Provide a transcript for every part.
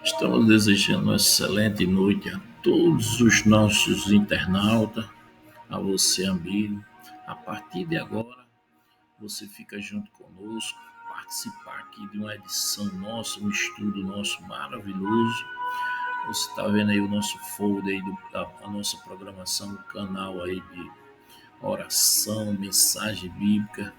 Estamos desejando uma excelente noite a todos os nossos internautas, a você, amigo. A partir de agora, você fica junto conosco, participar aqui de uma edição nossa, um estudo nosso maravilhoso. Você está vendo aí o nosso folder aí, a nossa programação, o canal aí de oração, mensagem bíblica.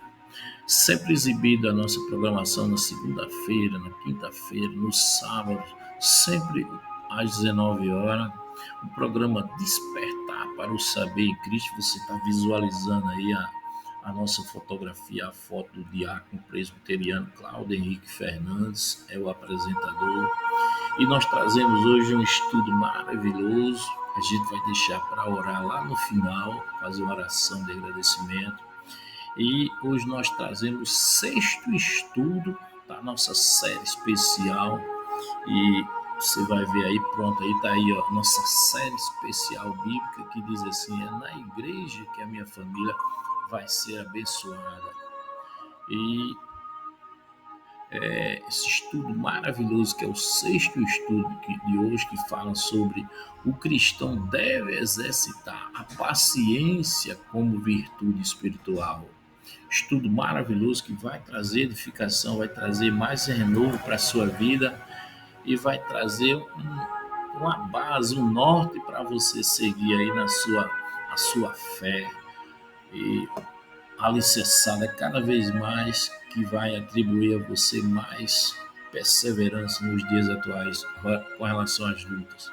Sempre exibido a nossa programação na segunda-feira, na quinta-feira, no sábado, sempre às 19 horas. O programa Despertar para o Saber em Cristo. Você está visualizando aí a nossa fotografia, a foto do diácono presbiteriano Cláudio Henrique Fernandes, é o apresentador. E nós trazemos hoje um estudo maravilhoso. A gente vai deixar para orar lá no final, fazer uma oração de agradecimento. E hoje nós trazemos o sexto estudo da nossa série especial. E você vai ver aí, pronto, aí está aí, ó, nossa série especial bíblica que diz assim: é na igreja que a minha família vai ser abençoada. E esse estudo maravilhoso, que é o sexto estudo de hoje, que fala sobre o cristão deve exercitar a paciência como virtude espiritual. Estudo maravilhoso que vai trazer edificação, vai trazer mais renovo para a sua vida e vai trazer uma base, um norte para você seguir aí a sua fé e alicerçada cada vez mais, que vai atribuir a você mais perseverança nos dias atuais com relação às lutas.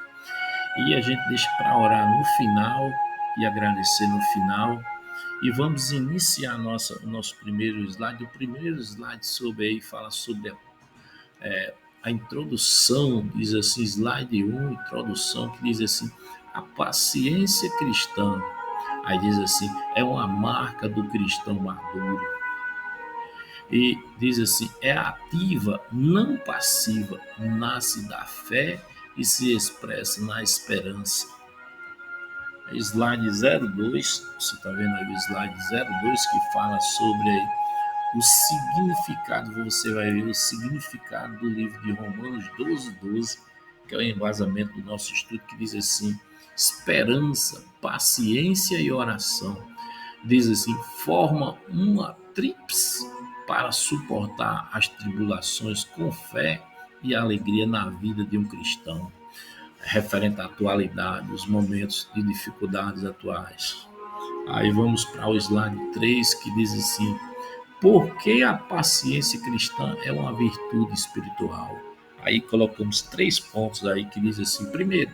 E a gente deixa para orar no final e agradecer no final. E vamos iniciar o nosso primeiro slide. O primeiro slide fala sobre a introdução, diz assim, slide 1, introdução, que diz assim: a paciência cristã. Aí diz assim: é uma marca do cristão maduro. E diz assim: é ativa, não passiva, nasce da fé e se expressa na esperança. Slide 02, você está vendo aí o slide 02, que fala sobre aí o significado. Você vai ver o significado do livro de Romanos 12, que é o embasamento do nosso estudo, que diz assim: esperança, paciência e oração. Diz assim: forma uma tríplice para suportar as tribulações com fé e alegria na vida de um cristão, referente à atualidade, os momentos de dificuldades atuais. Aí vamos para o slide 3, que diz assim: porque a paciência cristã é uma virtude espiritual. Aí colocamos 3 pontos aí que diz assim: primeiro,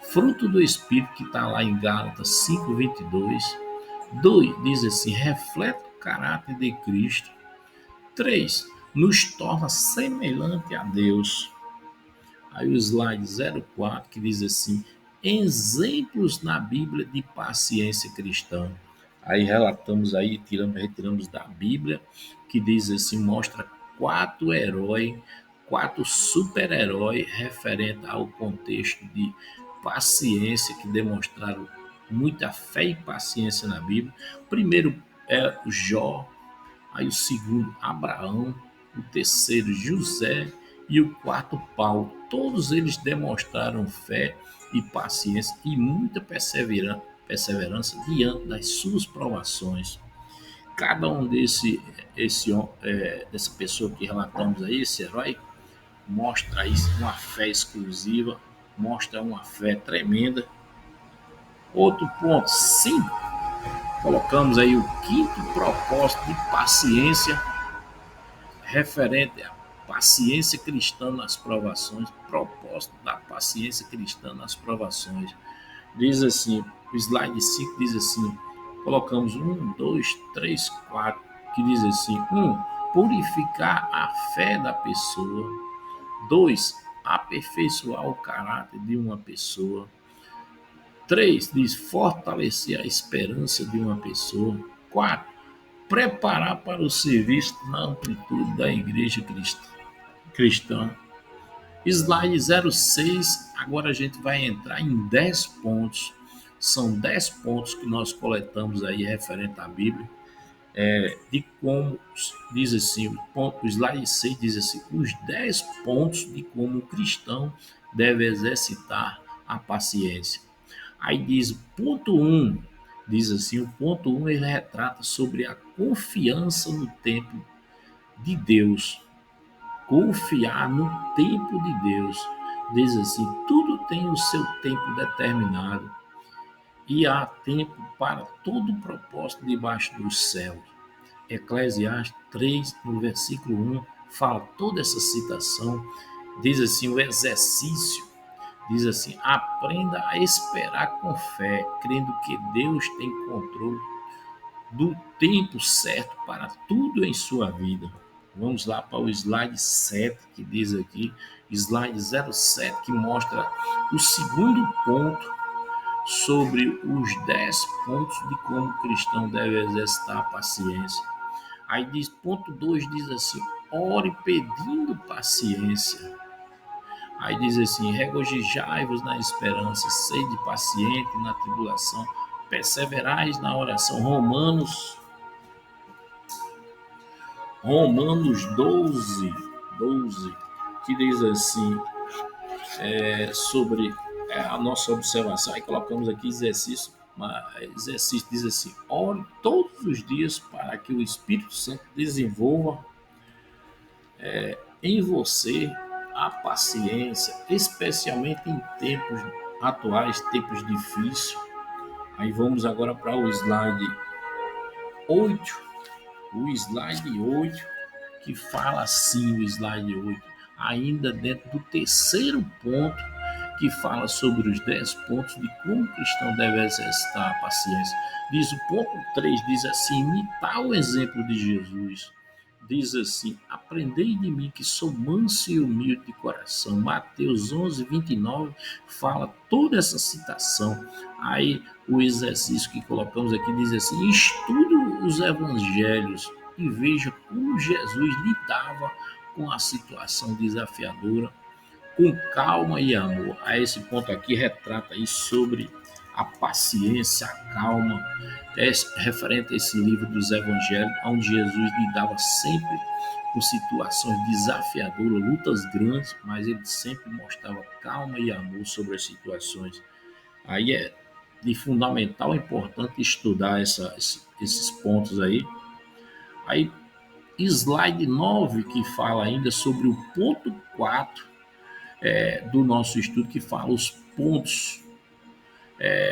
fruto do Espírito, que está lá em Gálatas 5:22. 2, diz assim: reflete o caráter de Cristo. 3, nos torna semelhante a Deus. Aí o slide 04, que diz assim: exemplos na Bíblia de paciência cristã. Aí retiramos da Bíblia, que diz assim, mostra 4 heróis, 4 super-heróis referente ao contexto de paciência, que demonstraram muita fé e paciência na Bíblia. O primeiro é o Jó, aí o segundo, Abraão, o terceiro, José, e o quarto, Paulo. Todos eles demonstraram fé e paciência e muita perseverança diante das suas provações. Cada um dessa pessoa que relatamos aí, esse herói, mostra isso, uma fé exclusiva, mostra uma fé tremenda. Outro ponto, 5, colocamos aí o quinto propósito de paciência, referente à paciência cristã nas provações, propósito da paciência cristã nas provações. Diz assim, o slide 5 diz assim, colocamos 1, 2, 3, 4, que diz assim: 1, purificar a fé da pessoa. 2, aperfeiçoar o caráter de uma pessoa. 3, diz fortalecer a esperança de uma pessoa. 4, preparar para o serviço na amplitude da igreja cristã. Slide 06, agora a gente vai entrar em 10 pontos. São 10 pontos que nós coletamos aí referente à Bíblia. de como, diz assim, o slide 6 diz assim, os 10 pontos de como o cristão deve exercitar a paciência. Aí diz, ponto 1, diz assim, o ponto 1 ele retrata sobre a confiança no tempo de Deus, confiar no tempo de Deus. Diz assim, tudo tem o seu tempo determinado e há tempo para todo o propósito debaixo dos céus. Eclesiastes 3, no versículo 1, fala toda essa citação, diz assim, o exercício, diz assim, aprenda a esperar com fé, crendo que Deus tem controle do tempo certo para tudo em sua vida. Vamos lá para o slide 7, que diz aqui, slide 07, que mostra o segundo ponto sobre os 10 pontos de como o cristão deve exercitar a paciência. Aí diz, ponto 2 diz assim, ore pedindo paciência. Aí diz assim, regozijai-vos na esperança, sede paciente na tribulação, perseverais na oração. Romanos 12, que diz assim, sobre a nossa observação. Aí colocamos aqui exercício diz assim, ore todos os dias para que o Espírito Santo desenvolva em você a paciência, especialmente em tempos atuais, tempos difíceis. Aí vamos agora para o slide 8, que fala assim, o slide 8, ainda dentro do terceiro ponto, que fala sobre os 10 pontos de como o cristão deve exercitar a paciência. Diz o ponto 3, diz assim, imitar o exemplo de Jesus. Diz assim, aprendei de mim que sou manso e humilde de coração. Mateus 11, 29 fala toda essa citação. Aí o exercício que colocamos aqui diz assim, estude os evangelhos e veja como Jesus lidava com a situação desafiadora, com calma e amor. A esse ponto aqui retrata aí sobre a paciência, a calma, referente a esse livro dos evangelhos, onde Jesus lidava sempre com situações desafiadoras, lutas grandes, mas ele sempre mostrava calma e amor sobre as situações. Aí é de fundamental importante estudar esses pontos aí. Aí, slide 9, que fala ainda sobre o ponto 4 do nosso estudo, que fala os pontos,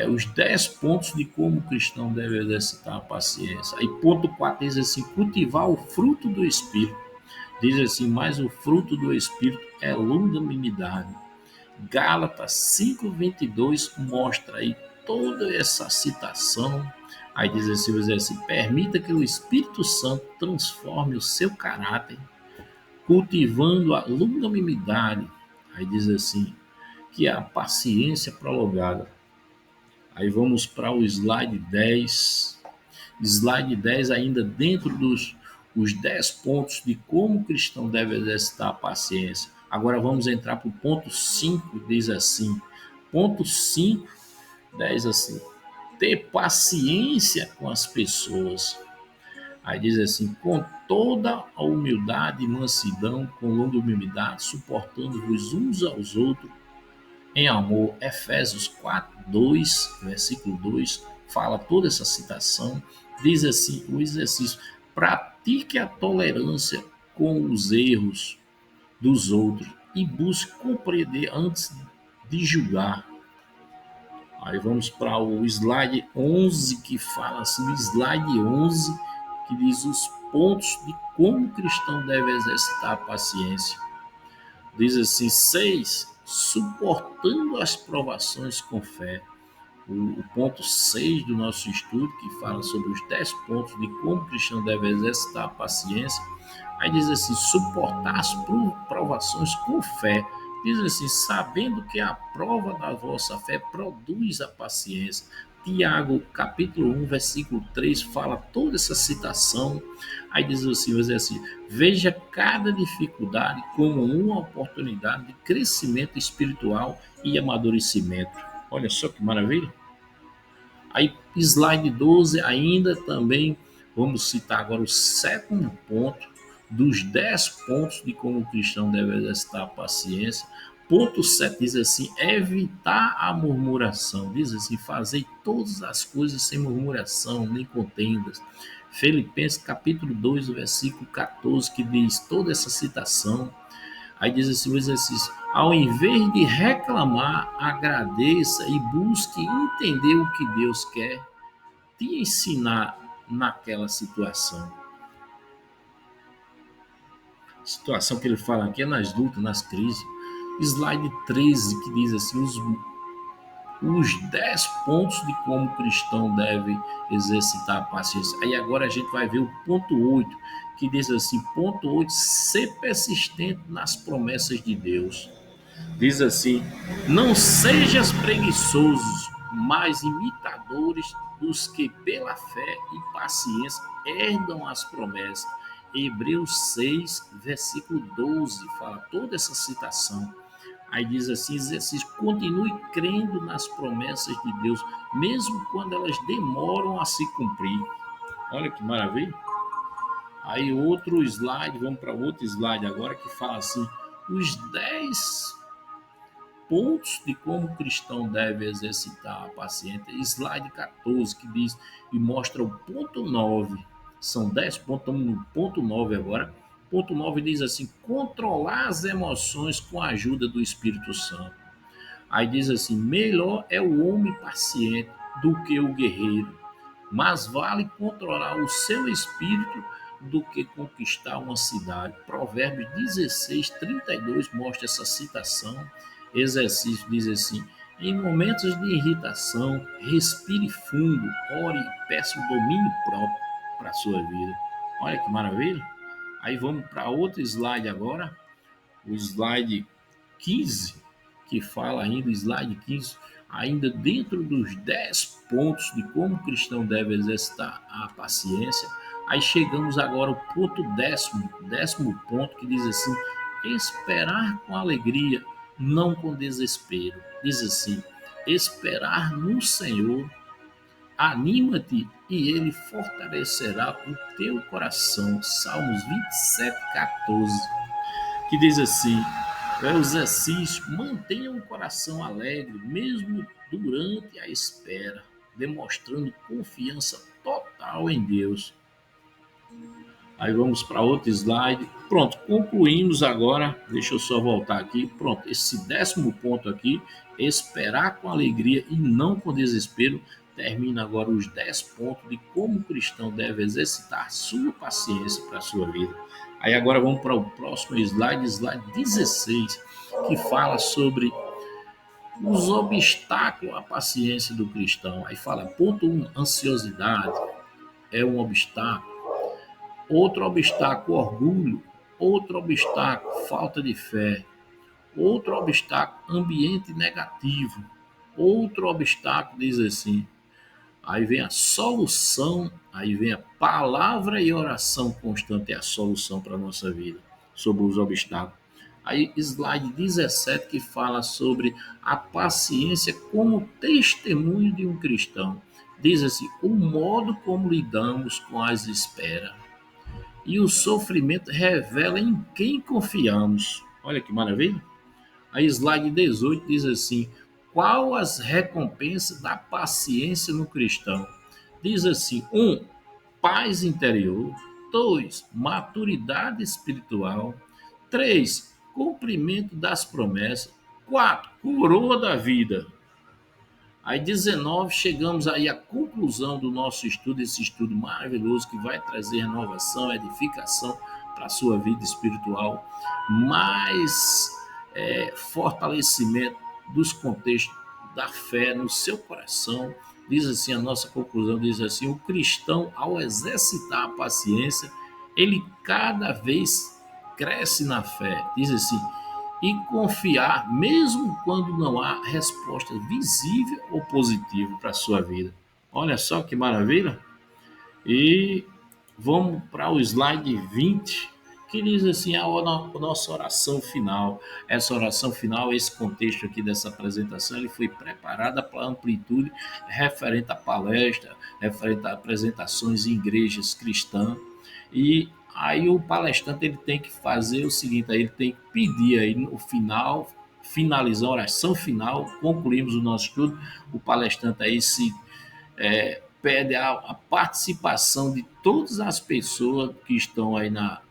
os 10 pontos de como o cristão deve exercitar a paciência. Aí, ponto 4 diz assim: cultivar o fruto do Espírito. Diz assim: mas o fruto do Espírito é longanimidade. Gálatas 5:22 mostra aí toda essa citação. Aí diz assim, permita que o Espírito Santo transforme o seu caráter, cultivando a longanimidade. Aí diz assim, que é a paciência prolongada. Aí vamos para o slide 10. Slide 10 ainda dentro dos os 10 pontos de como o cristão deve exercitar a paciência. Agora vamos entrar para o ponto 5, diz assim. Ponto 5, 10 assim. Ter paciência com as pessoas. Aí diz assim, com toda a humildade e mansidão, com longanimidade, suportando-vos uns aos outros em amor. Efésios 4:2, versículo 2, fala toda essa citação. Diz assim, o exercício, pratique a tolerância com os erros dos outros e busque compreender antes de julgar. Aí vamos para o slide 11, que fala assim, o slide 11, que diz os pontos de como o cristão deve exercitar a paciência. Diz assim, 6, suportando as provações com fé. O ponto 6 do nosso estudo, que fala sobre os 10 pontos de como o cristão deve exercitar a paciência. Aí diz assim, suportar as provações com fé. Diz assim, sabendo que a prova da vossa fé produz a paciência. Tiago, capítulo 1, versículo 3, fala toda essa citação. Aí diz assim, veja cada dificuldade como uma oportunidade de crescimento espiritual e amadurecimento. Olha só que maravilha. Aí, slide 12, ainda também Vamos citar agora o sétimo ponto dos 10 pontos de como o cristão deve exercitar a paciência. Ponto 7 diz assim: evitar a murmuração. Diz assim: fazer todas as coisas sem murmuração, nem contendas. Filipenses capítulo 2, versículo 14, que diz toda essa citação. Aí diz assim o exercício: ao invés de reclamar, agradeça e busque entender o que Deus quer te ensinar naquela situação. Situação que ele fala aqui é nas lutas, nas crises. Slide 13, que diz assim: os 10 pontos de como o cristão deve exercitar a paciência. Aí agora a gente vai ver o ponto 8, que diz assim: ponto 8, ser persistente nas promessas de Deus. Diz assim: não sejas preguiçosos, mas imitadores dos que pela fé e paciência herdam as promessas. Hebreus 6, versículo 12, fala toda essa citação. Aí diz assim: exercício, continue crendo nas promessas de Deus, mesmo quando elas demoram a se cumprir. Olha que maravilha. Aí outro slide, vamos para outro slide agora, que fala assim: os 10 pontos de como o cristão deve exercitar a paciência. Slide 14, que diz e mostra o ponto 9. São 10 pontos, estamos no ponto 9 agora. Ponto 9 diz assim: controlar as emoções com a ajuda do Espírito Santo. Aí diz assim: melhor é o homem paciente do que o guerreiro, mas vale controlar o seu espírito do que conquistar uma cidade. Provérbios 16, 32 mostra essa citação. Exercício diz assim: em momentos de irritação, respire fundo, ore e peça o domínio próprio para a sua vida. Olha que maravilha! Aí vamos para outro slide agora, o slide 15, que fala ainda, slide 15, ainda dentro dos 10 pontos de como o cristão deve exercitar a paciência. Aí chegamos agora ao ponto décimo ponto, que diz assim: esperar com alegria, não com desespero. Diz assim: esperar no Senhor, anima-te e ele fortalecerá o teu coração. Salmos 27, 14, que diz assim: é o exercício, mantenha o coração alegre, mesmo durante a espera, demonstrando confiança total em Deus. Aí vamos para outro slide. Pronto, concluímos agora. Deixa eu só voltar aqui. Pronto, esse décimo ponto aqui, esperar com alegria e não com desespero, termina agora os 10 pontos de como o cristão deve exercitar sua paciência para a sua vida. Aí agora vamos para o próximo slide, slide 16, que fala sobre os obstáculos à paciência do cristão. Aí fala, ponto 1, ansiosidade é um obstáculo. Outro obstáculo, orgulho. Outro obstáculo, falta de fé. Outro obstáculo, ambiente negativo. Outro obstáculo, diz assim, aí vem a solução, aí vem a palavra e oração constante, é a solução para a nossa vida, sobre os obstáculos. Aí, slide 17, que fala sobre a paciência como testemunho de um cristão. Diz assim, o modo como lidamos com as esperas e o sofrimento revela em quem confiamos. Olha que maravilha. A slide 18 diz assim: qual as recompensas da paciência no cristão? Diz assim: 1, paz interior. 2, maturidade espiritual. 3, cumprimento das promessas. 4, coroa da vida. Aí 19, chegamos aí à conclusão do nosso estudo, esse estudo maravilhoso que vai trazer renovação, edificação para a sua vida espiritual, mais fortalecimento dos contextos da fé no seu coração. Diz assim, a nossa conclusão diz assim: o cristão, ao exercitar a paciência, ele cada vez cresce na fé. Diz assim, e confiar, mesmo quando não há resposta visível ou positiva para a sua vida. Olha só que maravilha! E vamos para o slide 20, que diz assim, a nossa oração final. Essa oração final, esse contexto aqui dessa apresentação, ele foi preparada para a amplitude referente à palestra, referente a apresentações em igrejas cristãs. E aí o palestrante ele tem que fazer o seguinte, aí ele tem que pedir aí no final, finalizar a oração final, concluímos o nosso estudo, o palestrante aí se pede a participação de todas as pessoas que estão aí na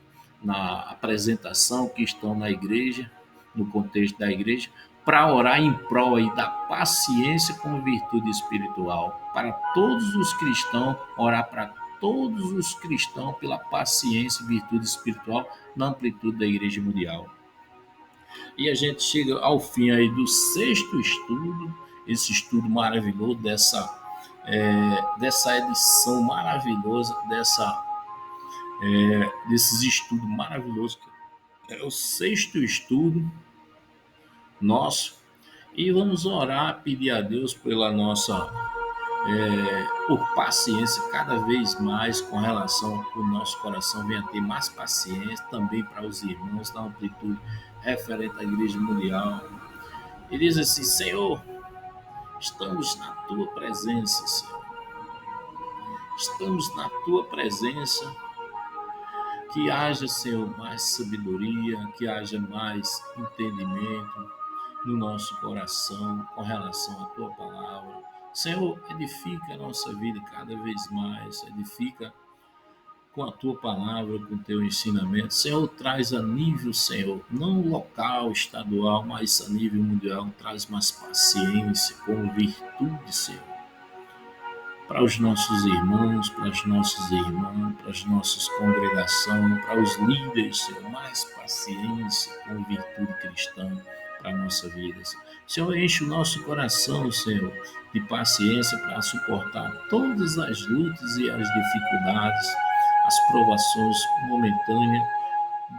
apresentação, que estão na igreja, no contexto da igreja, para orar em prol aí da paciência com virtude espiritual. Para todos os cristãos, orar para todos os cristãos pela paciência e virtude espiritual na amplitude da igreja mundial. E a gente chega ao fim aí do sexto estudo, esse estudo maravilhoso dessa edição maravilhosa, desses estudos maravilhosos. É o sexto estudo nosso. E vamos orar, pedir a Deus pela por paciência cada vez mais com relação ao nosso coração venha ter mais paciência também para os irmãos da amplitude referente à Igreja Mundial. E diz assim, Senhor, estamos na tua presença, Senhor. Estamos na tua presença. Que haja, Senhor, mais sabedoria, que haja mais entendimento no nosso coração com relação à tua palavra. Senhor, edifica a nossa vida cada vez mais, edifica com a tua palavra, com o teu ensinamento. Senhor, traz a nível, Senhor, não local, estadual, mas a nível mundial, traz mais paciência, com virtude, Senhor, para os nossos irmãos, para as nossas irmãs, para as nossas congregações, para os líderes, Senhor, mais paciência com virtude cristã para a nossa vida. Senhor, enche o nosso coração, Senhor, de paciência para suportar todas as lutas e as dificuldades, as provações momentâneas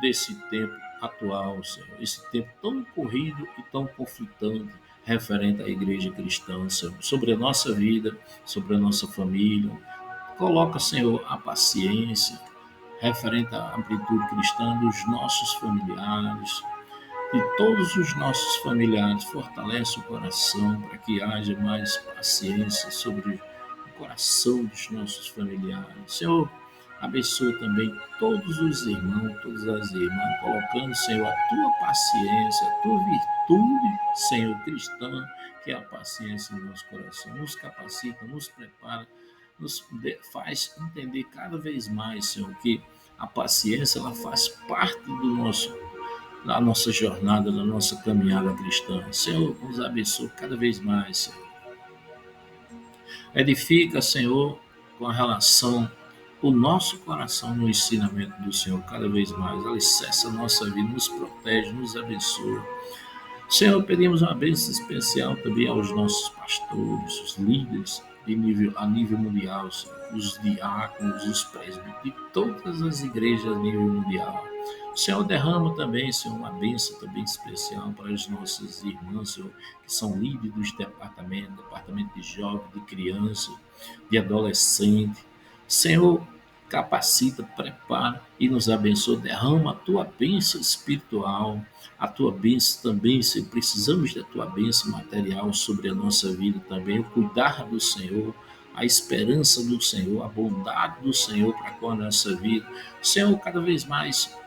desse tempo atual, Senhor. Esse tempo tão corrido e tão conflitante referente à igreja cristã, Senhor. Sobre a nossa vida, sobre a nossa família. Coloca, Senhor, a paciência referente à amplitude cristã dos nossos familiares, de todos os nossos familiares. Fortalece o coração para que haja mais paciência sobre o coração dos nossos familiares. Senhor, abençoa também todos os irmãos, todas as irmãs, colocando, Senhor, a tua paciência, a tua virtude, Senhor, cristã, que é a paciência no nosso coração. Nos capacita, nos prepara, nos faz entender cada vez mais, Senhor, que a paciência ela faz parte da nossa jornada, da nossa caminhada cristã. Senhor, nos abençoe cada vez mais, Senhor. Edifica, Senhor, com relação o nosso coração no ensinamento do Senhor cada vez mais. Alicerça a nossa vida, nos protege, nos abençoa. Senhor, pedimos uma bênção especial também aos nossos pastores, os líderes a nível mundial, Senhor, os diáconos, os presbíteros de todas as igrejas a nível mundial. O Senhor derrama também, Senhor, uma bênção também especial para as nossas irmãs, Senhor, que são líderes dos departamento de jovem, de criança, de adolescente. Senhor, capacita, prepara e nos abençoa. Derrama a tua bênção espiritual, a tua bênção também, Senhor. Precisamos da tua bênção material sobre a nossa vida também. O cuidar do Senhor, a esperança do Senhor, a bondade do Senhor para com a nossa vida. Senhor, cada vez mais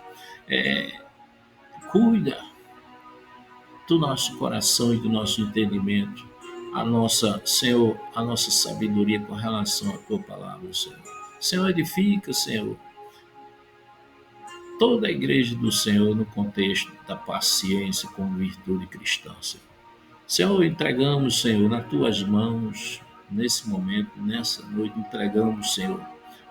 cuida do nosso coração e do nosso entendimento. Senhor, a nossa sabedoria com relação à tua palavra, Senhor. Senhor, edifica, Senhor, toda a igreja do Senhor no contexto da paciência com virtude cristã, Senhor. Senhor, entregamos, Senhor, nas tuas mãos, nesse momento, nessa noite, entregamos, Senhor,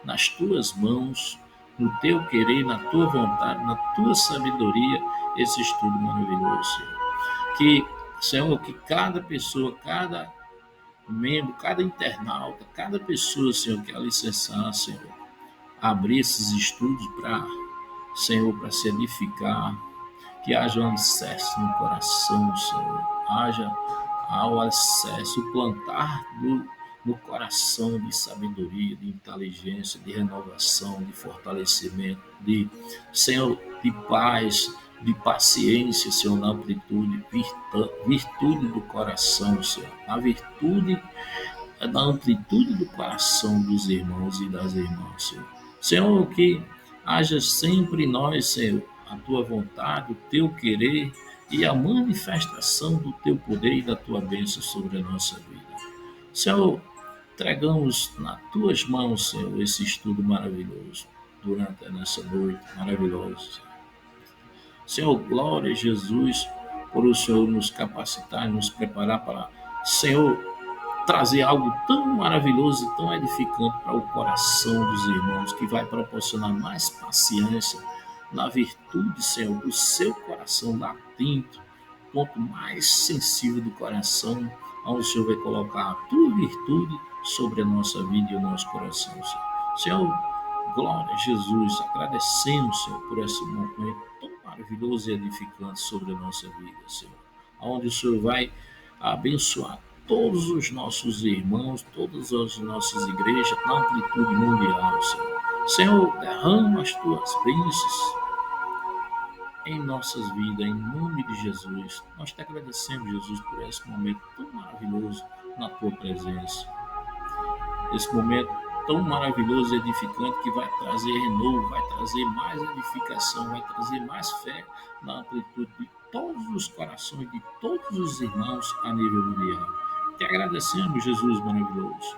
nas tuas mãos, no teu querer, na tua vontade, na tua sabedoria, esse estudo maravilhoso, Senhor. Que, Senhor, que cada pessoa, cada membro, cada internauta, cada pessoa, Senhor, que alicerçar, Senhor, abrir esses estudos Senhor, para se edificar, que haja um alicerce no coração, Senhor, haja ao alicerce, o plantar no coração de sabedoria, de inteligência, de renovação, de fortalecimento, de, Senhor, de paz, de paciência, Senhor, na amplitude, virtude do coração, Senhor, na virtude, na amplitude do coração dos irmãos e das irmãs, Senhor. Senhor, que haja sempre em nós, Senhor, a tua vontade, o teu querer e a manifestação do teu poder e da tua bênção sobre a nossa vida. Senhor, entregamos nas tuas mãos, Senhor, esse estudo maravilhoso durante essa noite maravilhosa. Senhor, glória a Jesus, por o Senhor nos capacitar, nos preparar para, Senhor, trazer algo tão maravilhoso e tão edificante para o coração dos irmãos, que vai proporcionar mais paciência na virtude, Senhor, do seu coração latente, ponto mais sensível do coração, onde o Senhor vai colocar a tua virtude sobre a nossa vida e o nosso coração, Senhor. Senhor, glória a Jesus, agradecemos, Senhor, por esse momento tão maravilhoso e edificante sobre a nossa vida, Senhor, onde o Senhor vai abençoar todos os nossos irmãos, todas as nossas igrejas, na amplitude mundial, Senhor. Senhor, derrama as tuas bênçãos em nossas vidas, em nome de Jesus. Nós te agradecemos, Jesus, por esse momento tão maravilhoso na tua presença. Esse momento tão maravilhoso e edificante que vai trazer renovo, vai trazer mais edificação, vai trazer mais fé na amplitude de todos os corações de todos os irmãos a nível mundial. Te agradecemos, Jesus maravilhoso.